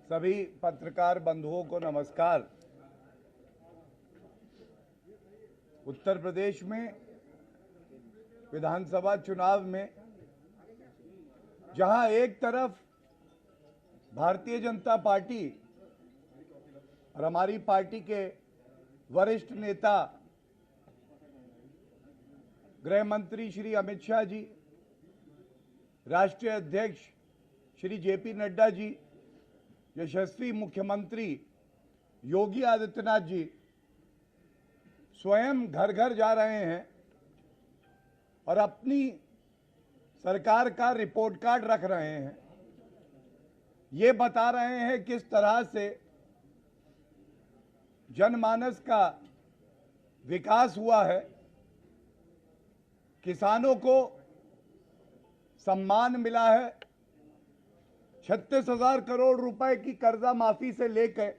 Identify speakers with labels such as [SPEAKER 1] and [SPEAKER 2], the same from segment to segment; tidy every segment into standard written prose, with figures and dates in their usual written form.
[SPEAKER 1] सभी पत्रकार बंधुओं को नमस्कार। उत्तर प्रदेश में विधानसभा चुनाव में जहां एक तरफ भारतीय जनता पार्टी और हमारी पार्टी के वरिष्ठ नेता गृह मंत्री श्री अमित शाह जी, राष्ट्रीय अध्यक्ष श्री जेपी नड्डा जी, यशस्वी मुख्यमंत्री योगी आदित्यनाथ जी स्वयं घर घर जा रहे हैं और अपनी सरकार का रिपोर्ट कार्ड रख रहे हैं। ये बता रहे हैं किस तरह से जनमानस का विकास हुआ है, किसानों को सम्मान मिला है, 36,000 करोड़ रुपए की कर्जा माफी से लेकर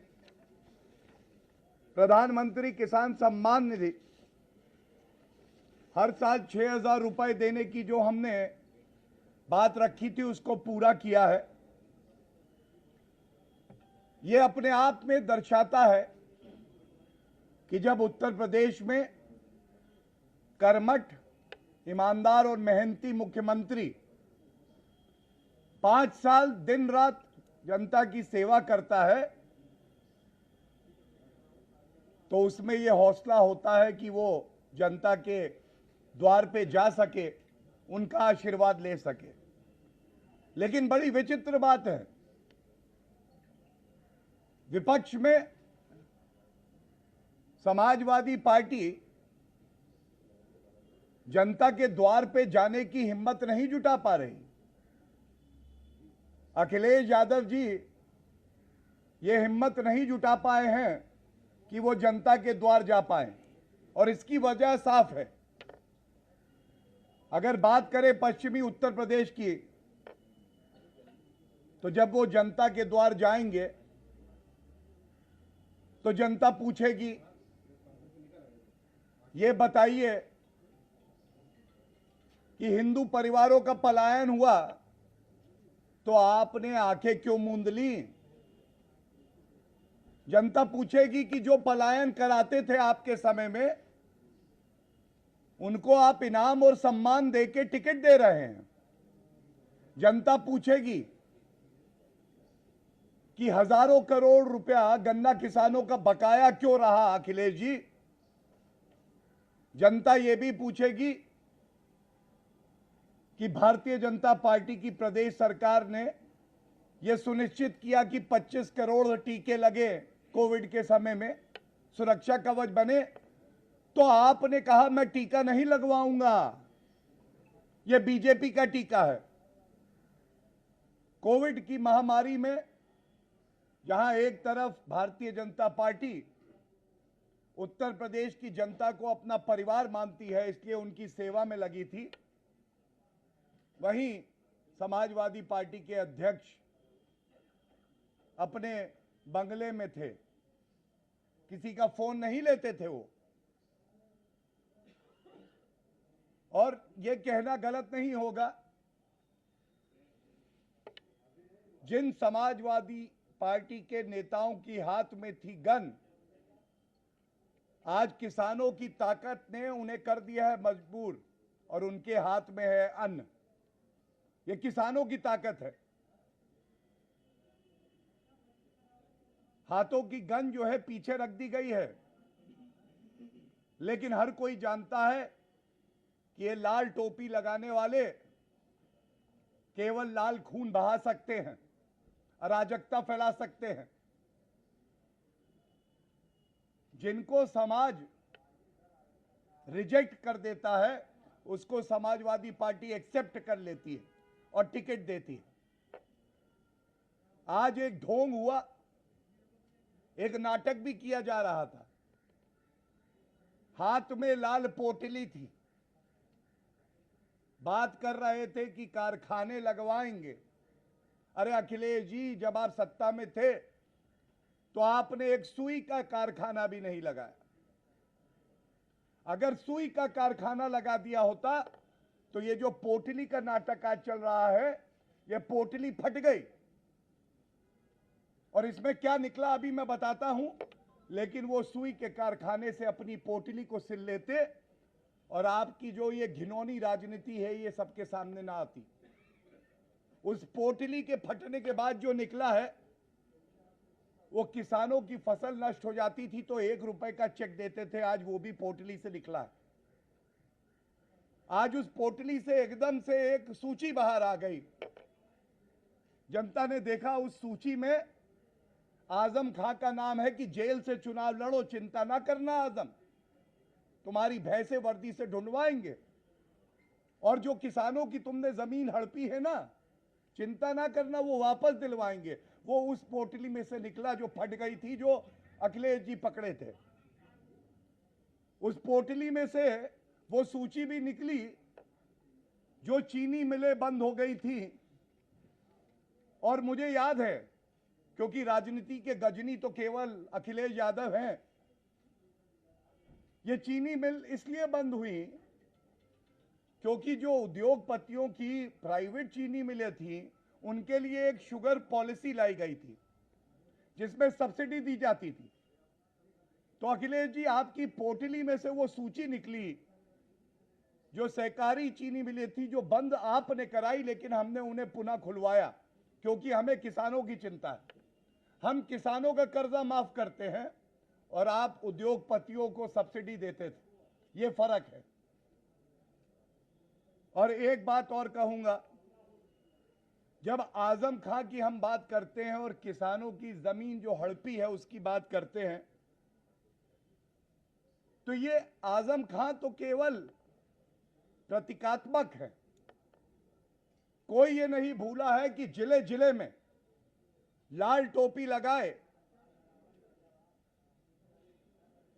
[SPEAKER 1] प्रधानमंत्री किसान सम्मान निधि, हर साल 6,000 रुपए देने की जो हमने बात रखी थी उसको पूरा किया है। ये अपने आप में दर्शाता है कि जब उत्तर प्रदेश में कर्मठ, ईमानदार और मेहनती मुख्यमंत्री 5 साल दिन रात जनता की सेवा करता है तो उसमें यह हौसला होता है कि वो जनता के द्वार पे जा सके, उनका आशीर्वाद ले सके। लेकिन बड़ी विचित्र बात है, विपक्ष में समाजवादी पार्टी जनता के द्वार पे जाने की हिम्मत नहीं जुटा पा रही। अखिलेश यादव जी ये हिम्मत नहीं जुटा पाए हैं कि वो जनता के द्वार जा पाए, और इसकी वजह साफ है। अगर बात करें पश्चिमी उत्तर प्रदेश की, तो जब वो जनता के द्वार जाएंगे तो जनता पूछेगी, ये बताइए कि हिंदू परिवारों का पलायन हुआ तो आपने आंखें क्यों मूंद ली? जनता पूछेगी कि जो पलायन कराते थे आपके समय में, उनको आप इनाम और सम्मान देके टिकट दे रहे हैं। जनता पूछेगी कि हजारों करोड़ रुपया गन्ना किसानों का बकाया क्यों रहा अखिलेश जी? जनता यह भी पूछेगी कि भारतीय जनता पार्टी की प्रदेश सरकार ने यह सुनिश्चित किया कि 25 करोड़ टीके लगे कोविड के समय में, सुरक्षा कवच बने, तो आपने कहा मैं टीका नहीं लगवाऊंगा, यह बीजेपी का टीका है। कोविड की महामारी में जहां एक तरफ भारतीय जनता पार्टी उत्तर प्रदेश की जनता को अपना परिवार मानती है, इसलिए उनकी सेवा में लगी थी, वहीं समाजवादी पार्टी के अध्यक्ष अपने बंगले में थे, किसी का फोन नहीं लेते थे वो। और ये कहना गलत नहीं होगा, जिन समाजवादी पार्टी के नेताओं की हाथ में थी गन, आज किसानों की ताकत ने उन्हें कर दिया है मजबूर और उनके हाथ में है अन्न। ये किसानों की ताकत है। हाथों की गन जो है पीछे रख दी गई है, लेकिन हर कोई जानता है कि ये लाल टोपी लगाने वाले केवल लाल खून बहा सकते हैं, अराजकता फैला सकते हैं। जिनको समाज रिजेक्ट कर देता है उसको समाजवादी पार्टी एक्सेप्ट कर लेती है और टिकट देती है। आज एक ढोंग हुआ, एक नाटक भी किया जा रहा था। हाथ में लाल पोटली थी, बात कर रहे थे कि कारखाने लगवाएंगे। अरे अखिलेश जी, जब आप सत्ता में थे तो आपने एक सुई का कारखाना भी नहीं लगाया। अगर सुई का कारखाना लगा दिया होता तो ये जो पोटली का नाटक आज चल रहा है, ये पोटली फट गई। और इसमें क्या निकला अभी मैं बताता हूं, लेकिन वो सुई के कारखाने से अपनी पोटली को सिल लेते और आपकी जो ये घिनौनी राजनीति है ये सबके सामने ना आती। उस पोटली के फटने के बाद जो निकला है, वो किसानों की फसल नष्ट हो जाती थी तो 1 रुपए का चेक देते थे, आज वो भी पोटली से निकला है। आज उस पोटली से एकदम से एक सूची बाहर आ गई। जनता ने देखा उस सूची में आजम खां का नाम है कि जेल से चुनाव लड़ो, चिंता ना करना आजम, तुम्हारी भैंसे वर्दी से ढूंढवाएंगे। और जो किसानों की तुमने जमीन हड़पी है ना, चिंता ना करना, वो वापस दिलवाएंगे। वो उस पोटली में से निकला जो फट गई थी, जो अखिलेश जी पकड़े थे। उस पोटली में से वो सूची भी निकली जो चीनी मिलें बंद हो गई थी। और मुझे याद है, क्योंकि राजनीति के गजनी तो केवल अखिलेश यादव हैं, ये चीनी मिल इसलिए बंद हुई क्योंकि जो उद्योगपतियों की प्राइवेट चीनी मिलें थी, उनके लिए एक शुगर पॉलिसी लाई गई थी जिसमें सब्सिडी दी जाती थी। तो अखिलेश जी, आपकी पोटली में से वो सूची निकली जो सहकारी चीनी मिलें थी, जो बंद आपने कराई, लेकिन हमने उन्हें पुनः खुलवाया क्योंकि हमें किसानों की चिंता है। हम किसानों का कर्जा माफ करते हैं और आप उद्योगपतियों को सब्सिडी देते थे, ये फर्क है। और एक बात और कहूंगा, जब आजम खां की हम बात करते हैं और किसानों की जमीन जो हड़पी है उसकी बात करते हैं, तो ये आजम खां तो केवल प्रतीकात्मक है। कोई ये नहीं भूला है कि जिले जिले में लाल टोपी लगाए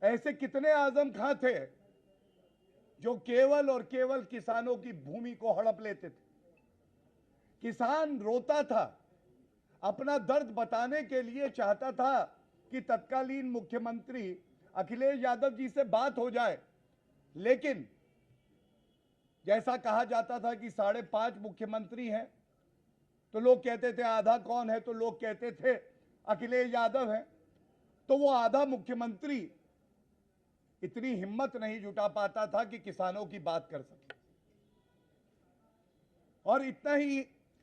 [SPEAKER 1] ऐसे कितने आजम खां थे जो केवल और केवल किसानों की भूमि को हड़प लेते थे। किसान रोता था, अपना दर्द बताने के लिए चाहता था कि तत्कालीन मुख्यमंत्री अखिलेश यादव जी से बात हो जाए, लेकिन जैसा कहा जाता था कि 5.5 मुख्यमंत्री हैं, तो लोग कहते थे आधा कौन है, तो लोग कहते थे अखिलेश यादव हैं। तो वो आधा मुख्यमंत्री इतनी हिम्मत नहीं जुटा पाता था कि किसानों की बात कर सके। और इतना ही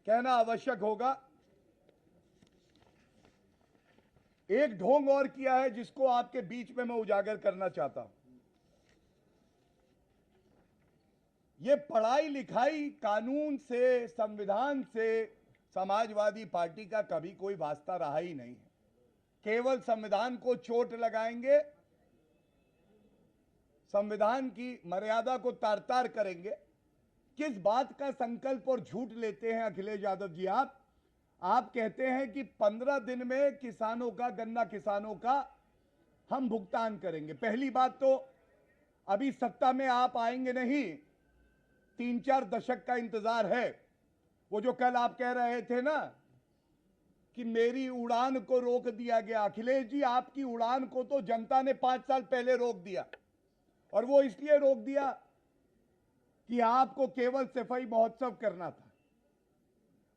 [SPEAKER 1] कहना आवश्यक होगा, एक ढोंग और किया है जिसको आपके बीच में मैं उजागर करना चाहता हूं। ये पढ़ाई लिखाई, कानून से, संविधान से समाजवादी पार्टी का कभी कोई वास्ता रहा ही नहीं है। केवल संविधान को चोट लगाएंगे, संविधान की मर्यादा को तार तार करेंगे। किस बात का संकल्प और झूठ लेते हैं अखिलेश यादव जी? आप कहते हैं कि 15 दिन में किसानों का, गन्ना किसानों का हम भुगतान करेंगे। पहली बात तो अभी सत्ता में आप आएंगे नहीं, 3-4 दशक का इंतजार है। वो जो कल आप कह रहे थे ना कि मेरी उड़ान को रोक दिया गया, अखिलेश जी आपकी उड़ान को तो जनता ने 5 साल पहले रोक दिया। और वो इसलिए रोक दिया कि आपको केवल सफाई महोत्सव करना था।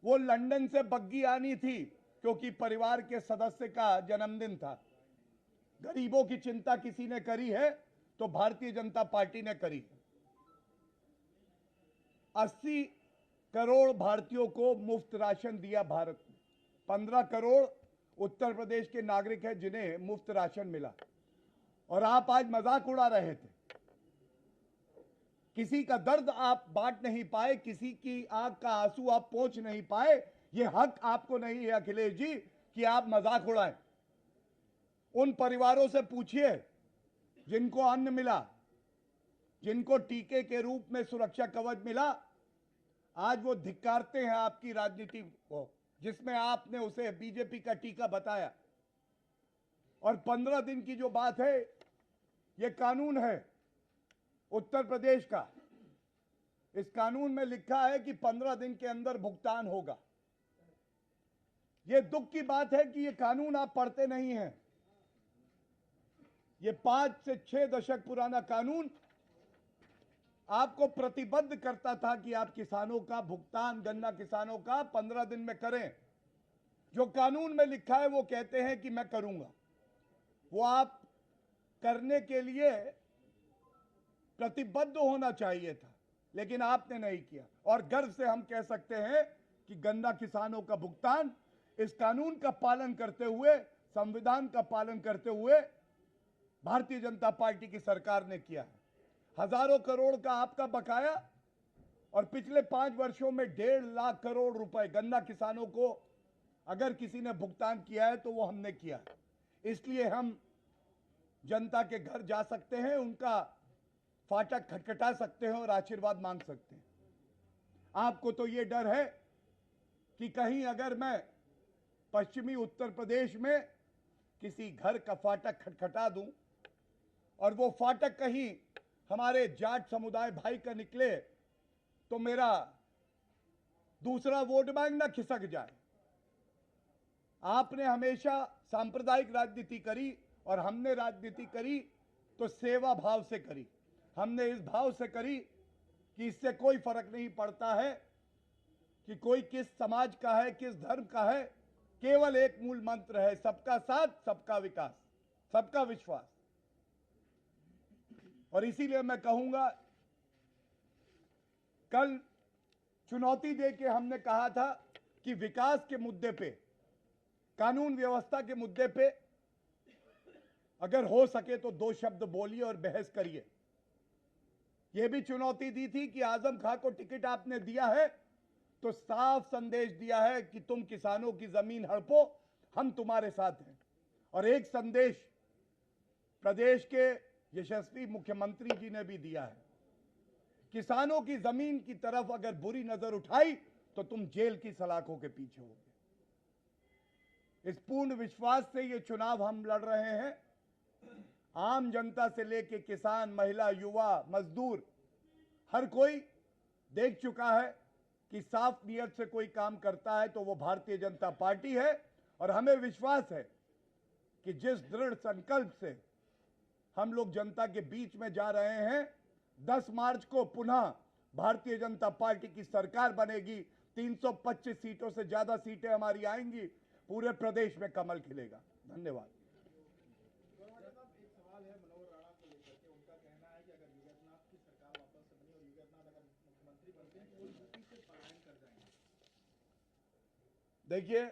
[SPEAKER 1] वो लंदन से बग्गी आनी थी क्योंकि परिवार के सदस्य का जन्मदिन था। गरीबों की चिंता किसी ने करी है तो भारतीय जनता पार्टी ने करी। 80 करोड़ भारतीयों को मुफ्त राशन दिया भारत ने। 15 करोड़ उत्तर प्रदेश के नागरिक हैं जिन्हें मुफ्त राशन मिला। और आप आज मजाक उड़ा रहे थे। किसी का दर्द आप बांट नहीं पाए, किसी की आंख का आंसू आप पोंछ नहीं पाए। यह हक आपको नहीं है अखिलेश जी कि आप मजाक उड़ाएं। उन परिवारों से पूछिए जिनको अन्न मिला, जिनको टीके के रूप में सुरक्षा कवच मिला, आज वो धिक्कारते हैं आपकी राजनीति को, जिसमें आपने उसे बीजेपी का टीका बताया। और 15 दिन की जो बात है, ये कानून है उत्तर प्रदेश का। इस कानून में लिखा है कि 15 दिन के अंदर भुगतान होगा। यह दुख की बात है कि यह कानून आप पढ़ते नहीं हैं। यह 5 से 6 दशक पुराना कानून आपको प्रतिबद्ध करता था कि आप किसानों का भुगतान, गन्ना किसानों का 15 दिन में करें। जो कानून में लिखा है वो कहते हैं कि मैं करूंगा, वो आप करने के लिए प्रतिबद्ध होना चाहिए था, लेकिन आपने नहीं किया। और गर्व से हम कह सकते हैं कि गन्ना किसानों का भुगतान इस कानून का पालन करते हुए, संविधान का पालन करते हुए भारतीय जनता पार्टी की सरकार ने किया है। हजारों करोड़ का आपका बकाया, और पिछले 5 वर्षों में 1.5 लाख करोड़ रुपए गन्ना किसानों को अगर किसी ने भुगतान किया है तो वो हमने किया है। इसलिए हम जनता के घर जा सकते हैं, उनका फाटक खटखटा सकते हैं और आशीर्वाद मांग सकते हैं। आपको तो ये डर है कि कहीं अगर मैं पश्चिमी उत्तर प्रदेश में किसी घर का फाटक खटखटा दूं और वो फाटक कहीं हमारे जाट समुदाय भाई का निकले तो मेरा दूसरा वोट बैंक ना खिसक जाए। आपने हमेशा सांप्रदायिक राजनीति करी और हमने राजनीति करी तो सेवा भाव से करी। हमने इस भाव से करी कि इससे कोई फर्क नहीं पड़ता है कि कोई किस समाज का है, किस धर्म का है। केवल एक मूल मंत्र है, सबका साथ, सबका विकास, सबका विश्वास। और इसीलिए मैं कहूंगा, कल चुनौती देके हमने कहा था कि विकास के मुद्दे पे, कानून व्यवस्था के मुद्दे पे अगर हो सके तो 2 शब्द बोलिए और बहस करिए। यह भी चुनौती दी थी कि आजम खां को टिकट आपने दिया है तो साफ संदेश दिया है कि तुम किसानों की जमीन हड़पो, हम तुम्हारे साथ हैं। और एक संदेश प्रदेश के यशस्वी मुख्यमंत्री जी ने भी दिया है, किसानों की जमीन की तरफ अगर बुरी नजर उठाई तो तुम जेल की सलाखों के पीछे होगे। इस पूर्ण विश्वास से ये चुनाव हम लड़ रहे हैं। आम जनता से लेकर किसान, महिला, युवा, मजदूर, हर कोई देख चुका है कि साफ नीयत से कोई काम करता है तो वो भारतीय जनता पार्टी है। और हमें विश्वास है कि जिस दृढ़ संकल्प से हम लोग जनता के बीच में जा रहे हैं, 10 मार्च को पुनः भारतीय जनता पार्टी की सरकार बनेगी। 325 सीटों से ज्यादा सीटें हमारी आएंगी, पूरे प्रदेश में कमल खिलेगा। धन्यवाद। देखिए,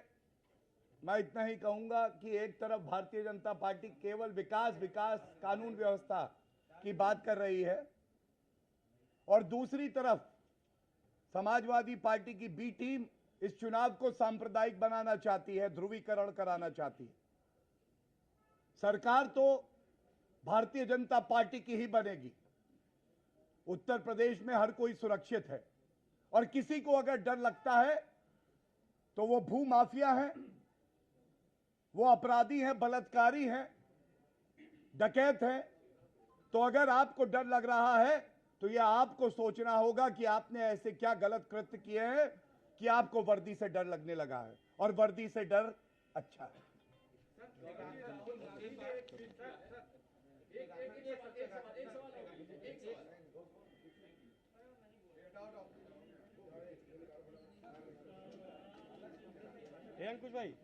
[SPEAKER 1] मैं इतना ही कहूंगा कि एक तरफ भारतीय जनता पार्टी केवल विकास विकास, कानून व्यवस्था की बात कर रही है और दूसरी तरफ समाजवादी पार्टी की बी टीम इस चुनाव को सांप्रदायिक बनाना चाहती है, ध्रुवीकरण कराना चाहती है। सरकार तो भारतीय जनता पार्टी की ही बनेगी। उत्तर प्रदेश में हर कोई सुरक्षित है और किसी को अगर डर लगता है तो वो भू माफिया हैं, वो अपराधी हैं, बलात्कारी हैं, डकैत हैं। तो अगर आपको डर लग रहा है तो यह आपको सोचना होगा कि आपने ऐसे क्या गलत कृत्य किए हैं कि आपको वर्दी से डर लगने लगा है, और वर्दी से डर अच्छा है।
[SPEAKER 2] अंकुश भाई,